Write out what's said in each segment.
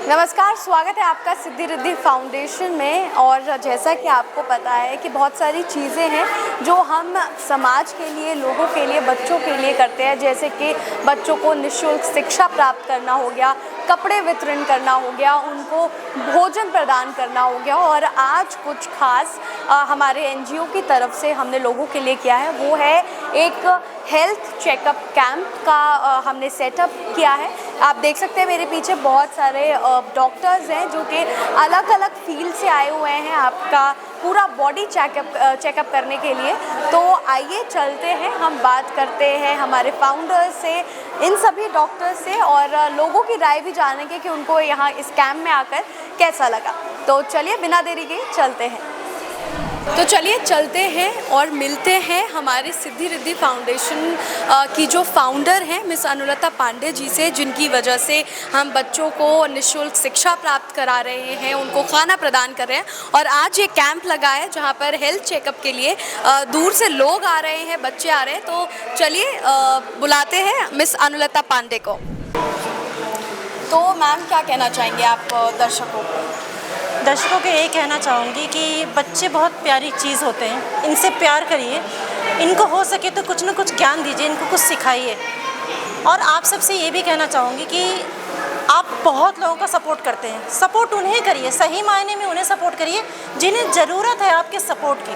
नमस्कार, स्वागत है आपका सिद्धि रिद्धि फाउंडेशन में। और जैसा कि आपको पता है कि बहुत सारी चीज़ें हैं जो हम समाज के लिए, लोगों के लिए, बच्चों के लिए करते हैं, जैसे कि बच्चों को निःशुल्क शिक्षा प्राप्त करना हो गया, कपड़े वितरण करना हो गया, उनको भोजन प्रदान करना हो गया। और आज कुछ खास हमारे एनजीओ की तरफ से हमने लोगों के लिए किया है, वो है एक हेल्थ चेकअप कैंप का हमने सेटअप किया है। आप देख सकते हैं मेरे पीछे बहुत सारे डॉक्टर्स हैं जो कि अलग अलग फील्ड से आए हुए हैं आपका पूरा बॉडी चेकअप करने के लिए। तो आइए चलते हैं, हम बात करते हैं हमारे फाउंडर्स से, इन सभी डॉक्टर्स से, और लोगों की राय भी जानेंगे कि उनको यहाँ इस कैंप में आकर कैसा लगा। तो चलिए बिना देरी के चलते हैं। तो चलिए चलते हैं और मिलते हैं हमारे सिद्धि रिद्धि फाउंडेशन की जो फाउंडर हैं मिस अनुलता पांडे जी से, जिनकी वजह से हम बच्चों को निःशुल्क शिक्षा प्राप्त करा रहे हैं, उनको खाना प्रदान कर रहे हैं। और आज ये कैंप लगा है जहाँ पर हेल्थ चेकअप के लिए दूर से लोग आ रहे हैं, बच्चे आ रहे हैं। तो चलिए बुलाते हैं मिस अनुलता पांडे को। तो मैम क्या कहना चाहेंगे आप दर्शकों को? दर्शकों को यही कहना चाहूँगी कि बच्चे बहुत प्यारी चीज़ होते हैं, इनसे प्यार करिए, इनको हो सके तो कुछ न कुछ ज्ञान दीजिए, इनको कुछ सिखाइए। और आप सबसे ये भी कहना चाहूँगी कि आप बहुत लोगों का सपोर्ट करते हैं, सपोर्ट उन्हें करिए, सही मायने में उन्हें सपोर्ट करिए जिन्हें ज़रूरत है आपके सपोर्ट की।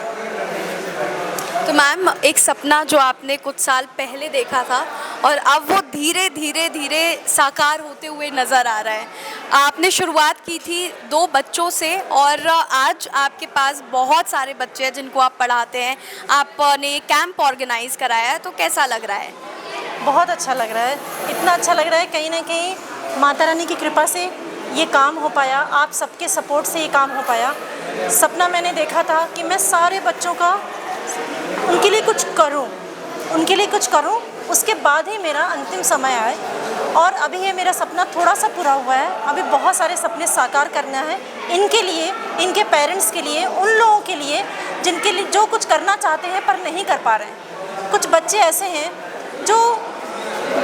तो मैम, एक सपना जो आपने कुछ साल पहले देखा था और अब वो धीरे धीरे साकार होते हुए नज़र आ रहा है। आपने शुरुआत की थी 2 बच्चों से और आज आपके पास बहुत सारे बच्चे हैं जिनको आप पढ़ाते हैं। आपने कैंप ऑर्गेनाइज़ कराया है, तो कैसा लग रहा है? बहुत अच्छा लग रहा है, इतना अच्छा लग रहा है, कहीं ना कहीं माता रानी की कृपा से ये काम हो पाया, आप सबके सपोर्ट से ये काम हो पाया। सपना मैंने देखा था कि मैं सारे बच्चों का उनके लिए कुछ करूं, उसके बाद ही मेरा अंतिम समय आए। और अभी ये मेरा सपना थोड़ा सा पूरा हुआ है, अभी बहुत सारे सपने साकार करना है इनके लिए, इनके पेरेंट्स के लिए, उन लोगों के लिए जिनके लिए जो कुछ करना चाहते हैं पर नहीं कर पा रहे हैं। कुछ बच्चे ऐसे हैं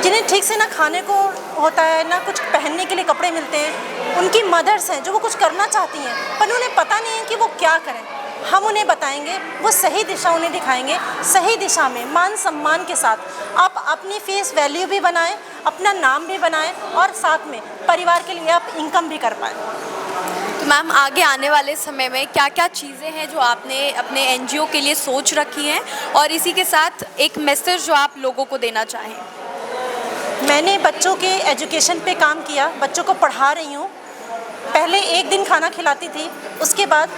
जिन्हें ठीक से ना खाने को होता है, ना कुछ पहनने के लिए कपड़े मिलते हैं। उनकी मदर्स हैं जो वो कुछ करना चाहती हैं पर उन्हें पता नहीं है कि वो क्या करें। हम उन्हें बताएंगे, वो सही दिशा उन्हें दिखाएंगे, सही दिशा में मान सम्मान के साथ आप अपनी फेस वैल्यू भी बनाएं, अपना नाम भी बनाएं और साथ में परिवार के लिए आप इनकम भी कर पाएँ। तो मैम, आगे आने वाले समय में क्या क्या चीज़ें हैं जो आपने अपने एनजीओ के लिए सोच रखी हैं, और इसी के साथ एक मैसेज जो आप लोगों को देना चाहें? मैंने बच्चों के एजुकेशन पे काम किया, बच्चों को पढ़ा रही हूँ। पहले 1 दिन खाना खिलाती थी, उसके बाद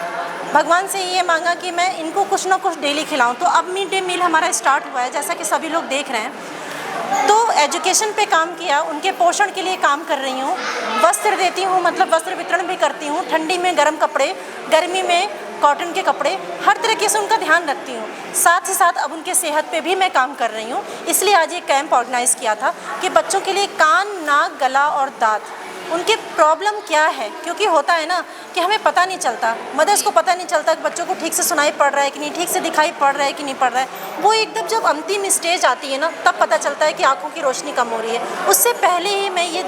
भगवान से ये मांगा कि मैं इनको कुछ ना कुछ डेली खिलाऊं। तो अब मिड डे मील हमारा स्टार्ट हुआ है, जैसा कि सभी लोग देख रहे हैं। तो एजुकेशन पे काम किया, उनके पोषण के लिए काम कर रही हूँ, वस्त्र देती हूँ, मतलब वस्त्र वितरण भी करती हूँ। ठंडी में गर्म कपड़े, गर्मी में कॉटन के कपड़े, हर तरीके से उनका ध्यान रखती हूँ। साथ ही साथ अब उनके सेहत पे भी मैं काम कर रही हूँ। इसलिए आज ये कैंप ऑर्गेनाइज़ किया था कि बच्चों के लिए कान, नाक, गला और दांत, उनके प्रॉब्लम क्या है, क्योंकि होता है ना कि हमें पता नहीं चलता, मदर्स को पता नहीं चलता कि बच्चों को ठीक से सुनाई पड़ रहा है कि नहीं, ठीक से दिखाई पड़ रहा है कि नहीं पड़ रहा है। वो एकदम जब अंतिम स्टेज आती है ना, तब पता चलता है कि आँखों की रोशनी कम हो रही है। उससे पहले ही मैं ये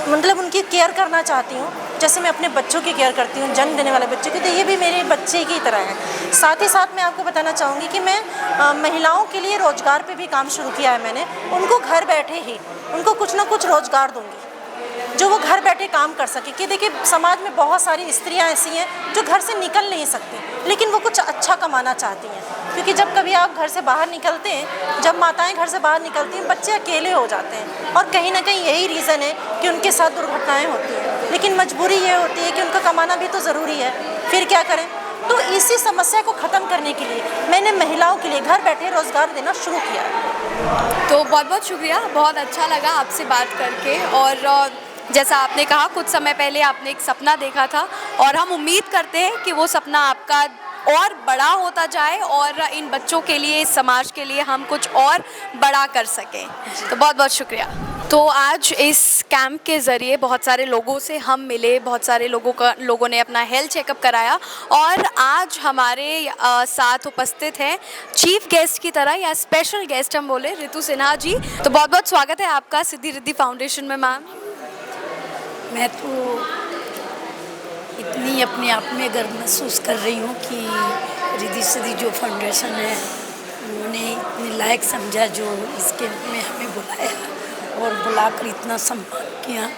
मतलब उनकी केयर करना चाहती हूँ, जैसे मैं अपने बच्चों की केयर करती हूँ, जन्म देने वाले बच्चों की, तो ये भी मेरे बच्चे की तरह है। साथ ही साथ मैं आपको बताना चाहूँगी कि मैं महिलाओं के लिए रोज़गार पे भी काम शुरू किया है मैंने। उनको घर बैठे ही उनको कुछ ना कुछ रोज़गार दूँगी जो वो घर बैठे काम कर सके। कि देखिए, समाज में बहुत सारी स्त्रियां ऐसी हैं जो घर से निकल नहीं सकती, लेकिन वो कुछ अच्छा कमाना चाहती हैं। क्योंकि जब कभी आप घर से बाहर निकलते हैं, जब माताएं घर से बाहर निकलती हैं, बच्चे अकेले हो जाते हैं, और कहीं ना कहीं यही रीज़न है कि उनके साथ दुर्घटनाएँ होती हैं। लेकिन मजबूरी ये होती है कि उनका कमाना भी तो ज़रूरी है, फिर क्या करें। तो इसी समस्या को ख़त्म करने के लिए मैंने महिलाओं के लिए घर बैठे रोज़गार देना शुरू किया है। तो बहुत बहुत शुक्रिया, बहुत अच्छा लगा आपसे बात करके। और जैसा आपने कहा, कुछ समय पहले आपने एक सपना देखा था, और हम उम्मीद करते हैं कि वो सपना आपका और बड़ा होता जाए और इन बच्चों के लिए, इस समाज के लिए हम कुछ और बड़ा कर सकें। तो बहुत बहुत शुक्रिया। तो आज इस कैंप के ज़रिए बहुत सारे लोगों से हम मिले, बहुत सारे लोगों ने अपना हेल्थ चेकअप कराया, और आज हमारे साथ उपस्थित हैं चीफ गेस्ट की तरह, या स्पेशल गेस्ट हम बोले, रितु सिन्हा जी। तो बहुत बहुत स्वागत है आपका सिद्धि रिद्धि फाउंडेशन में मैम। मैं तो इतनी अपने आप में गर्व महसूस कर रही हूँ कि रिद्धि सिद्धि जो फाउंडेशन है उन्होंने इतने लायक समझा जो इसके में हमें बुलाया और बुलाकर इतना सम्मान किया।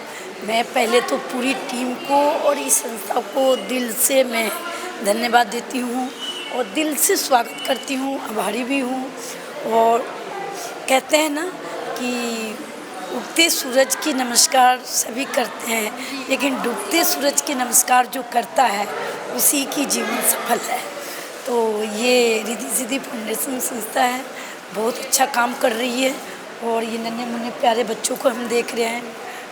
मैं पहले तो पूरी टीम को और इस संस्था को दिल से मैं धन्यवाद देती हूँ और दिल से स्वागत करती हूँ, आभारी भी हूँ। और कहते हैं ना कि उगते सूरज की नमस्कार सभी करते हैं, लेकिन डूबते सूरज की नमस्कार जो करता है उसी की जीवन सफल है। तो ये रिद्धि सिद्धि फाउंडेशन संस्था है, बहुत अच्छा काम कर रही है। और ये नन्हे मुन्ने प्यारे बच्चों को हम देख रहे हैं,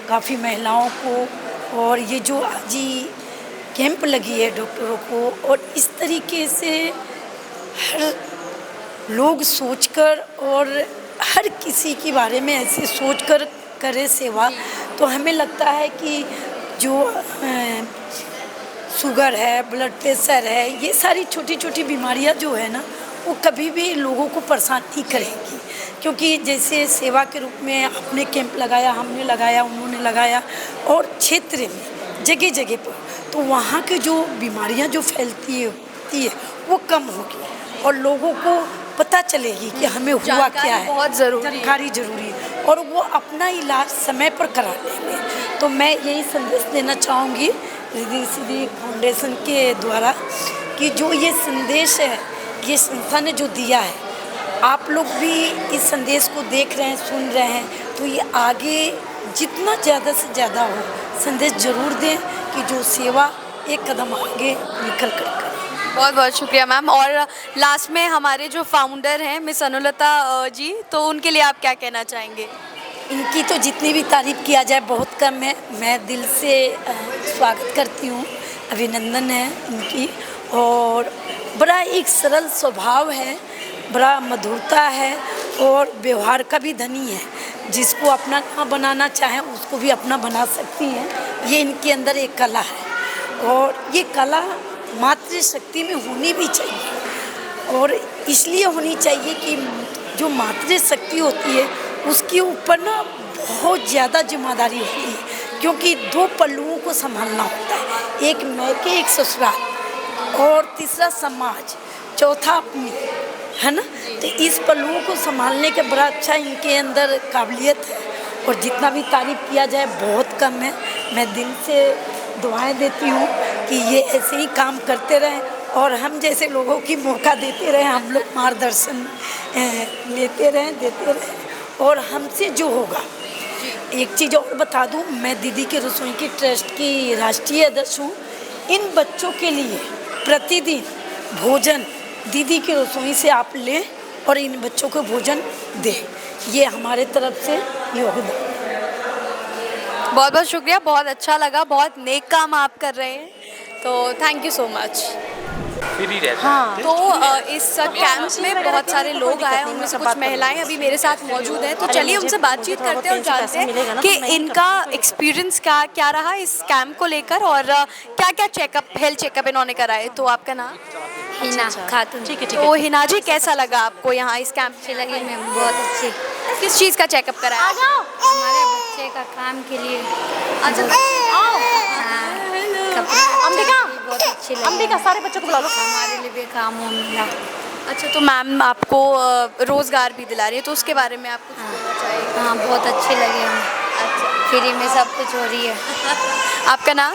काफ़ी महिलाओं को, और ये जो आज ही कैंप लगी है डॉक्टरों को, और इस तरीके से हर लोग सोचकर और हर किसी के बारे में ऐसे सोचकर करे सेवा, तो हमें लगता है कि जो शुगर है, ब्लड प्रेशर है, ये सारी छोटी छोटी बीमारियां जो है ना वो कभी भी लोगों को परेशान नहीं करेंगी। क्योंकि जैसे सेवा के रूप में आपने कैंप लगाया, हमने लगाया, उन्होंने लगाया, और क्षेत्र में जगह जगह पर, तो वहाँ की जो बीमारियां जो फैलती है वो कम होगी और लोगों को पता चलेगी कि हमें हुआ क्या है। बहुत ज़रूरी, जानकारी ज़रूरी है और वो अपना इलाज समय पर करा लेंगे। तो मैं यही संदेश देना चाहूँगी रिद्धि सिद्धि फाउंडेशन के द्वारा कि जो ये संदेश है ये संस्था ने जो दिया है, आप लोग भी इस संदेश को देख रहे हैं, सुन रहे हैं, तो ये आगे जितना ज़्यादा से ज़्यादा हो संदेश ज़रूर दें कि जो सेवा एक कदम आगे निकल कर करें। बहुत बहुत शुक्रिया मैम। और लास्ट में हमारे जो फाउंडर हैं मिस अनुलता जी, तो उनके लिए आप क्या कहना चाहेंगे? इनकी तो जितनी भी तारीफ़ किया जाए बहुत कम है। मैं दिल से स्वागत करती हूँ, अभिनंदन है इनकी। और बड़ा एक सरल स्वभाव है, बड़ा मधुरता है और व्यवहार का भी धनी है। जिसको अपना ना बनाना चाहें उसको भी अपना बना सकती हैं। ये इनके अंदर एक कला है और ये कला मातृशक्ति में होनी भी चाहिए। और इसलिए होनी चाहिए कि जो मातृशक्ति होती है उसके ऊपर ना बहुत ज़्यादा जिम्मेदारी होती है, क्योंकि दो पल्लुओं को संभालना होता है, एक मैके एक ससुराल और तीसरा समाज, चौथा अपनी, है ना। तो इस पल्लुओं को संभालने के बड़ा अच्छा इनके अंदर काबिलियत है और जितना भी तारीफ़ किया जाए बहुत कम है। मैं दिल से दुआएं देती हूँ कि ये ऐसे ही काम करते रहें और हम जैसे लोगों की मौका देते रहें, हम लोग मार्गदर्शन लेते रहें, देते रहें। और हमसे जो होगा, एक चीज़ और बता दूँ, मैं दीदी के रसोई की ट्रस्ट की राष्ट्रीय अध्यक्ष हूँ। इन बच्चों के लिए प्रतिदिन भोजन दीदी की रसोई से आप लें और इन बच्चों को भोजन दें, ये हमारे तरफ से योगदान। बहुत बहुत शुक्रिया, बहुत अच्छा लगा, बहुत नेक काम आप कर रहे हैं, तो थैंक यू सो मच। हाँ, तो इस कैंप में बहुत सारे लोग आए, उनमें से कुछ महिलाएं अभी मेरे साथ मौजूद हैं, तो चलिए उनसे बातचीत करते हैं और जानते हैं कि इनका एक्सपीरियंस क्या रहा इस कैंप को लेकर और क्या क्या चेकअप, हेल्थ चेकअप इन्होंने कराए। तो आपका नाम? हिना खातून। ठीक है। तो हिना जी, कैसा लगा आपको यहाँ इस कैंप? अच्छी लगी मैम, बहुत अच्छी। किस चीज़ का चेकअप कराया? हमारे बच्चे का काम के लिए। अंबिका, बहुत अच्छी लगी। अंबिका, सारे बच्चों को बुला लो। हमारे लिए भी काम वाम मिला। अच्छा, तो मैम आपको रोज़गार भी दिला रही है, तो उसके बारे में आप कुछ बोलना चाहिए? हाँ, बहुत अच्छे लगे हम। अच्छा, फ्री में सब कुछ हो रही है। आपका नाम?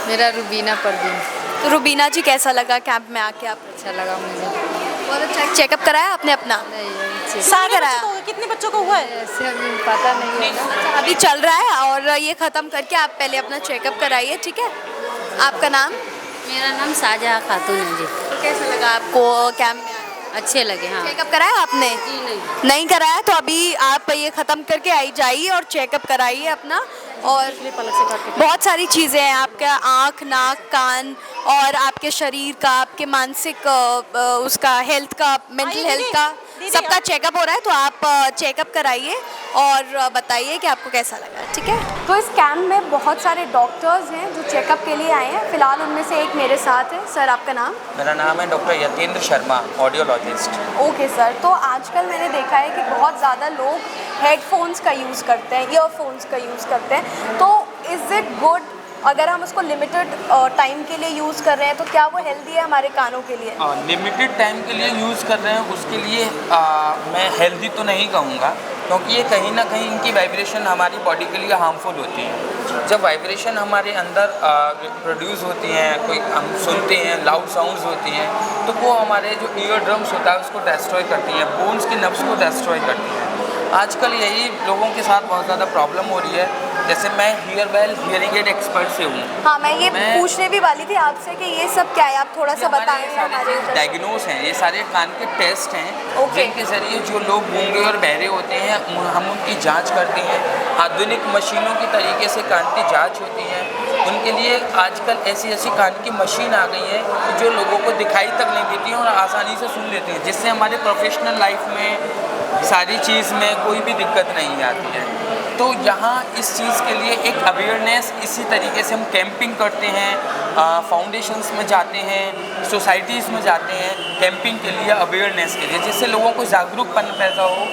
मेरा रुबीना परवीन। तो रुबीना जी, कैसा लगा कैंप में आके आप? अच्छा लगा मुझे। बहुत अच्छा चेकअप कराया आपने अपना? सारे कराया? बच्चों को, कितने बच्चों को हुआ है? ऐसे अभी पता नहीं है ना। अभी चल रहा है और ये ख़त्म करके आप पहले अपना चेकअप कराइए, ठीक है? आपका नाम? मेरा नाम साजहा खातून है जी। तो कैसा लगा आपको कैंप में? अच्छे लगे। हाँ, चेकअप कराया आपने? नहीं कराया, तो अभी आप ये ख़त्म करके आई जाइए और चेकअप कराइए अपना। और बहुत सारी चीज़ें हैं, आपका आँख, नाक, कान और आपके शरीर का, आपके मानसिक उसका हेल्थ का, मेंटल हेल्थ का, सबका चेकअप हो रहा है। तो आप चेकअप कराइए और बताइए कि आपको कैसा लगा, ठीक है? तो इस कैंप में बहुत सारे डॉक्टर्स हैं जो चेकअप के लिए आए हैं। फ़िलहाल उनमें से एक मेरे साथ है। सर, आपका नाम? मेरा नाम है doctor Yatendra Sharma, audiologist. Okay sir, तो आजकल मैंने देखा है कि बहुत ज़्यादा लोग हेडफोन्स का यूज़ करते हैं, ईयरफोन्स का यूज़ करते हैं, तो इज़ इट गुड? अगर हम उसको लिमिटेड टाइम के लिए यूज़ कर रहे हैं तो क्या वो हेल्दी है हमारे कानों के लिए? लिमिटेड टाइम के लिए यूज़ कर रहे हैं उसके लिए मैं हेल्दी तो नहीं कहूँगा, क्योंकि ये कहीं ना कहीं इनकी वाइब्रेशन हमारी बॉडी के लिए हार्मफुल होती है। जब वाइब्रेशन हमारे अंदर प्रोड्यूस होती हैं, कोई हम सुनते हैं, लाउड साउंड्स होती हैं, तो वो हमारे जो ईयर ड्रम्स होता है उसको डिस्ट्रॉय करती हैं, बोन्स के नर्व्स को डिस्ट्रॉय करती हैं। आजकल यही लोगों के साथ बहुत ज़्यादा प्रॉब्लम हो रही है। जैसे मैं हियरिंग एड एक्सपर्ट से हूँ। हाँ, मैं ये पूछने भी वाली थी आपसे कि ये सब क्या है, आप थोड़ा सा बताएं हमारे। डायग्नोस हैं, ये सारे कान के टेस्ट हैं जिनके ज़रिए जो लोग गूंगे और बहरे होते हैं हम उनकी जांच करते हैं। आधुनिक मशीनों की तरीके से कान की जांच होती है। उनके लिए आजकल ऐसी ऐसी कान की मशीन आ गई है जो लोगों को दिखाई तक नहीं देती हैं और आसानी से सुन लेती हैं, जिससे हमारे प्रोफेशनल लाइफ में सारी चीज़ में कोई भी दिक्कत नहीं आती है। तो यहाँ इस चीज़ के लिए एक अवेयरनेस, इसी तरीके से हम कैंपिंग करते हैं, फाउंडेशंस में जाते हैं, सोसाइटीज़ में जाते हैं कैंपिंग के लिए, अवेयरनेस के लिए, जिससे लोगों को जागरूकपन पैदा हो,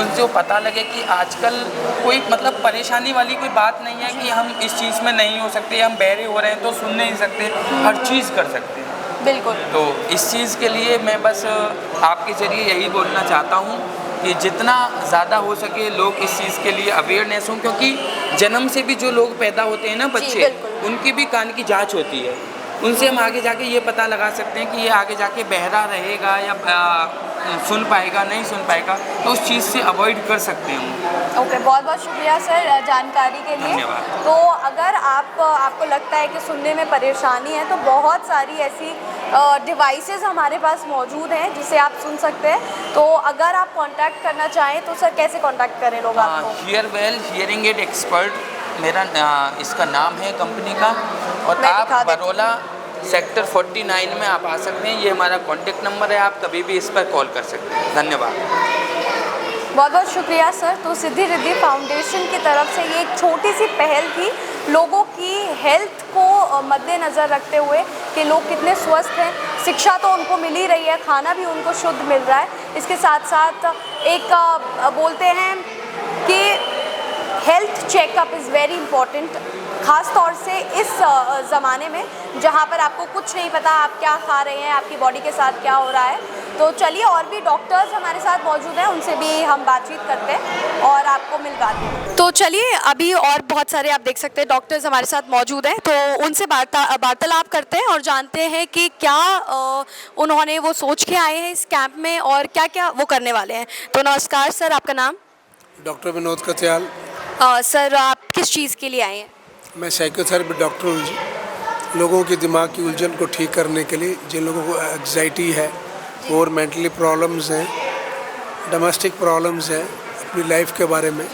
उनसे पता लगे कि आजकल कोई मतलब परेशानी वाली कोई बात नहीं है कि हम इस चीज़ में नहीं हो सकते, हम बहरे हो रहे हैं तो सुन नहीं सकते, हर चीज़ कर सकते हैं। बिल्कुल। तो इस चीज़ के लिए मैं बस आपके ज़रिए यही बोलना चाहता हूँ कि जितना ज़्यादा हो सके लोग इस चीज़ के लिए अवेयरनेस हों, क्योंकि जन्म से भी जो लोग पैदा होते हैं ना बच्चे, उनकी भी कान की जांच होती है। उनसे हम आगे जाके ये पता लगा सकते हैं कि ये आगे जाके बहरा रहेगा या सुन पाएगा, नहीं सुन पाएगा, तो उस चीज़ से अवॉइड कर सकते हैं। ओके, बहुत बहुत शुक्रिया सर जानकारी के लिए। धन्यवाद। तो अगर आपको लगता है कि सुनने में परेशानी है तो बहुत सारी ऐसी डिवाइसेस हमारे पास मौजूद हैं जिसे आप सुन सकते हैं। तो अगर आप कांटेक्ट करना चाहें तो सर कैसे कांटेक्ट करें लोग आपको? हियरवेल हियरिंग एड एक्सपर्ट मेरा इसका नाम है कंपनी का, और मैं आप दिखा देती हूँ। बरोला सेक्टर 49 में आप आ सकते हैं। ये हमारा कॉन्टेक्ट नंबर है, आप कभी भी इस पर कॉल कर सकते हैं। धन्यवाद। बहुत बहुत शुक्रिया सर। तो सिद्धि रिद्धि फाउंडेशन की तरफ से ये एक छोटी सी पहल थी लोगों की हेल्थ को मद्देनज़र रखते हुए कि लोग कितने स्वस्थ हैं। शिक्षा तो उनको मिल ही रही है, खाना भी उनको शुद्ध मिल रहा है, इसके साथ साथ एक बोलते हैं कि health checkup is very important, ख़ास तौर से इस ज़माने में जहाँ पर आपको कुछ नहीं पता आप क्या खा रहे हैं, आपकी बॉडी के साथ क्या हो रहा है। तो चलिए, और भी डॉक्टर्स हमारे साथ मौजूद हैं, उनसे भी हम बातचीत करते हैं और आपको मिलवाते हैं। तो चलिए, अभी और बहुत सारे आप देख सकते हैं डॉक्टर्स हमारे साथ मौजूद हैं, तो उनसे वार्तालाप करते हैं और जानते हैं कि क्या उन्होंने वो सोच के आए हैं इस कैंप में और क्या क्या वो करने वाले हैं। तो नमस्कार सर, आपका नाम? डॉक्टर विनोद कत्याल। सर, आप किस चीज़ के लिए आए हैं? मैं साइकोथेरेपी डॉक्टर हूँ जी। लोगों के दिमाग की उलझन को ठीक करने के लिए, जिन लोगों को एग्जाइटी है और मेंटली प्रॉब्लम्स हैं, डोमेस्टिक प्रॉब्लम्स हैं अपनी लाइफ के बारे में।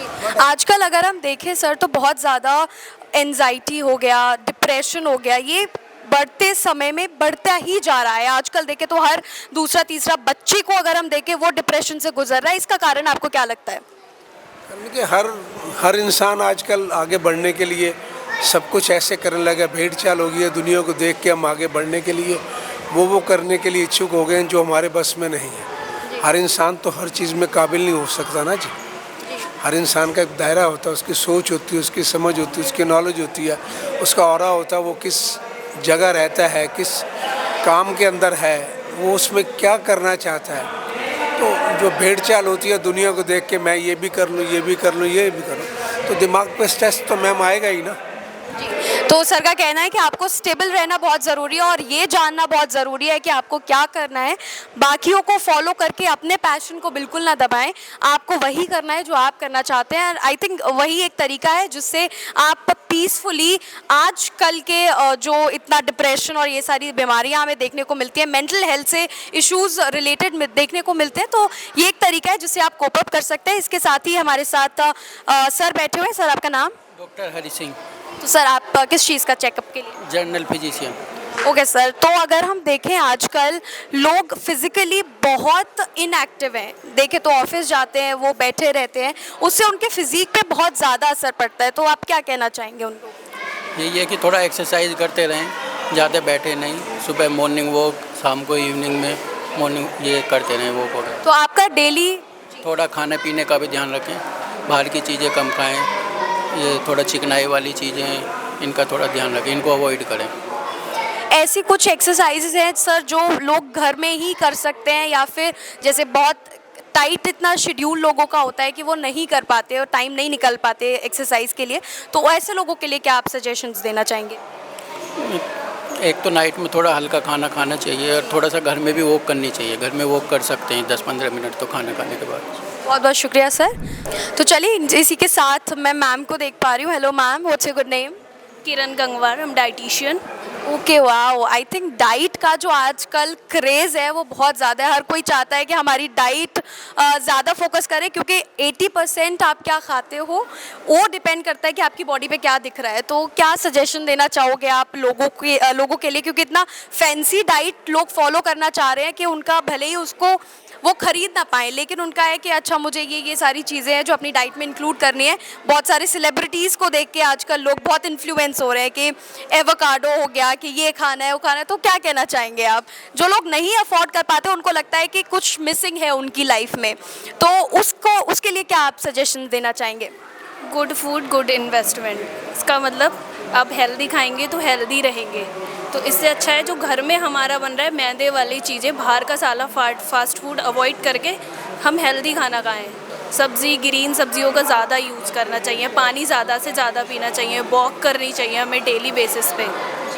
आजकल अगर हम देखें सर तो बहुत ज़्यादा एंजाइटी हो गया, डिप्रेशन हो गया, ये बढ़ते समय में बढ़ता ही जा रहा है। आजकल देखें तो हर दूसरा तीसरा बच्चे को अगर हम देखें वो डिप्रेशन से गुजर रहा है। इसका कारण आपको क्या लगता है? कि हर इंसान आजकल आगे बढ़ने के लिए सब कुछ ऐसे करने लगा, भेड़ चाल हो गई है। दुनिया को देख के हम आगे बढ़ने के लिए वो करने के लिए इच्छुक हो गए हैं जो हमारे बस में नहीं है। हर इंसान तो हर चीज़ में काबिल नहीं हो सकता ना जी। हर इंसान का एक दायरा होता है, उसकी सोच होती है, उसकी समझ होती है, उसकी नॉलेज होती है, उसका ऑरा होता है, वो किस जगह रहता है, किस काम के अंदर है, वो उसमें क्या करना चाहता है। तो जो भेड़ चाल होती है दुनिया को देख के, मैं ये भी कर लूँ, ये भी कर लूँ, ये भी करूँ, तो दिमाग पे स्ट्रेस तो मैम आएगा ही ना। तो सर का कहना है कि आपको स्टेबल रहना बहुत ज़रूरी है और ये जानना बहुत ज़रूरी है कि आपको क्या करना है। बाकियों को फॉलो करके अपने पैशन को बिल्कुल ना दबाएं, आपको वही करना है जो आप करना चाहते हैं। आई थिंक वही एक तरीका है जिससे आप पीसफुली, आज कल के जो इतना डिप्रेशन और ये सारी बीमारियां हमें देखने को मिलती है, मेंटल हेल्थ से इश्यूज रिलेटेड देखने को मिलते हैं, तो ये एक तरीका है जिससे आप कोप अप कर सकते हैं। इसके साथ ही हमारे साथ सर बैठे हुए हैं। सर, आपका नाम? डॉक्टर हरि सिंह। तो सर, आप किस चीज़ का चेकअप के लिए? General physician. ओके सर, तो अगर हम देखें आजकल लोग फिजिकली बहुत इनएक्टिव हैं। देखें तो ऑफिस जाते हैं, वो बैठे रहते हैं, उससे उनके फिजिक पे बहुत ज़्यादा असर पड़ता है। तो आप क्या कहना चाहेंगे उन लोगों को? यही है कि थोड़ा एक्सरसाइज करते रहें, ज़्यादा बैठे नहीं। सुबह मॉर्निंग वॉक, शाम को इवनिंग में मॉर्निंग ये करते रहें वॉक वगैरह। तो आपका डेली थोड़ा खाने पीने का भी ध्यान रखें, बाहर की चीज़ें कम खाएं, ये थोड़ा चिकनाई वाली चीज़ें हैं, इनका थोड़ा ध्यान रखें, इनको अवॉइड करें। ऐसी कुछ एक्सरसाइजेज हैं सर जो लोग घर में ही कर सकते हैं, या फिर जैसे बहुत टाइट इतना शेड्यूल लोगों का होता है कि वो नहीं कर पाते और टाइम नहीं निकल पाते एक्सरसाइज के लिए, तो ऐसे लोगों के लिए क्या आप सजेशंस देना चाहेंगे? एक तो नाइट में थोड़ा हल्का खाना खाना चाहिए और थोड़ा सा घर में भी वॉक करनी चाहिए। घर में वॉक कर सकते हैं 10-15 मिनट तो खाना खाने के बाद। बहुत बहुत शुक्रिया सर। तो चलिए इसी के साथ मैं मैम को देख पा रही हूँ। Hello ma'am, what's your good name? Kiran Gangwar, हम dietitian. Okay, wow. I think diet का जो आजकल क्रेज़ है वो बहुत ज़्यादा है। हर कोई चाहता है कि हमारी डाइट ज़्यादा फोकस करे, क्योंकि 80% आप क्या खाते हो वो डिपेंड करता है कि आपकी बॉडी पे क्या दिख रहा है। तो क्या सजेशन देना चाहोगे आप लोगों के लिए, क्योंकि इतना फैंसी डाइट लोग फॉलो करना चाह रहे हैं कि उनका भले ही उसको वो खरीद ना पाए, लेकिन उनका है कि अच्छा मुझे ये सारी चीज़ें हैं जो अपनी डाइट में इंक्लूड करनी है। बहुत सारे सेलिब्रिटीज़ को देख के आजकल लोग बहुत इन्फ्लुएंस हो रहे हैं कि एवोकाडो हो गया, कि ये खाना है वो खाना है। तो क्या कहना चाहेंगे आप? जो लोग नहीं अफोर्ड कर पाते उनको लगता है कि कुछ मिसिंग है उनकी लाइफ में, तो उसके लिए क्या आप सजेशन देना चाहेंगे? Good food good investment. इसका मतलब आप हेल्दी खाएंगे तो हेल्दी रहेंगे। तो इससे अच्छा है जो घर में हमारा बन रहा है मैदे वाली चीज़ें, बाहर का साला फास्ट फूड अवॉइड करके हम हेल्दी खाना खाएं। सब्ज़ी, ग्रीन सब्जियों का ज़्यादा यूज़ करना चाहिए, पानी ज़्यादा से ज़्यादा पीना चाहिए, वॉक करनी चाहिए हमें डेली बेसिस पे।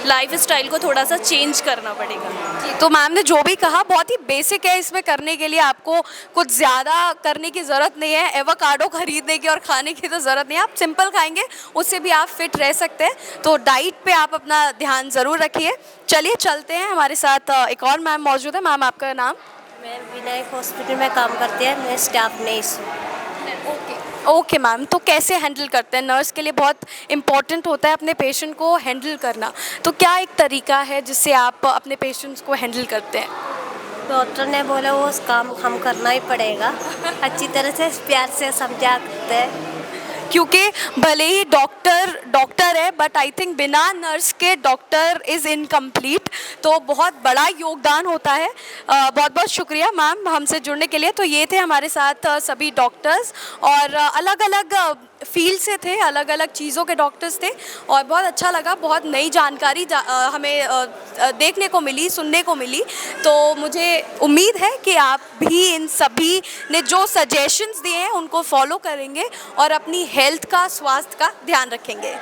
लाइफ स्टाइल को थोड़ा सा चेंज करना पड़ेगा। तो मैम ने जो भी कहा बहुत ही बेसिक है। इसमें करने के लिए आपको कुछ ज़्यादा करने की ज़रूरत नहीं है, एवोकाडो खरीदने की और खाने की तो ज़रूरत नहीं है। आप सिंपल खाएंगे उससे भी आप फिट रह सकते हैं। तो डाइट पे आप अपना ध्यान ज़रूर रखिए। चलिए चलते हैं, हमारे साथ एक और मैम मौजूद है। मैम आपका नाम? मैं विनायक हॉस्पिटल में काम करती है, मैं स्टाफ नर्स हूँ। ओके मैम, तो कैसे हैंडल करते हैं? नर्स के लिए बहुत इम्पॉर्टेंट होता है अपने पेशेंट को हैंडल करना, तो क्या एक तरीका है जिससे आप अपने पेशेंट्स को हैंडल करते हैं? डॉक्टर ने बोला वो काम हम करना ही पड़ेगा, अच्छी तरह से प्यार से समझा करते हैं। क्योंकि भले ही डॉक्टर है, बट आई थिंक बिना नर्स के डॉक्टर इज़ इनकम्प्लीट, तो बहुत बड़ा योगदान होता है। बहुत बहुत शुक्रिया मैम हमसे जुड़ने के लिए। तो ये थे हमारे साथ सभी डॉक्टर्स, और अलग अलग फील्ड से थे, अलग अलग चीज़ों के डॉक्टर्स थे, और बहुत अच्छा लगा। बहुत नई जानकारी हमें देखने को मिली, सुनने को मिली। तो मुझे उम्मीद है कि आप भी इन सभी ने जो सजेशंस दिए हैं उनको फॉलो करेंगे और अपनी हेल्थ का, स्वास्थ्य का ध्यान रखेंगे।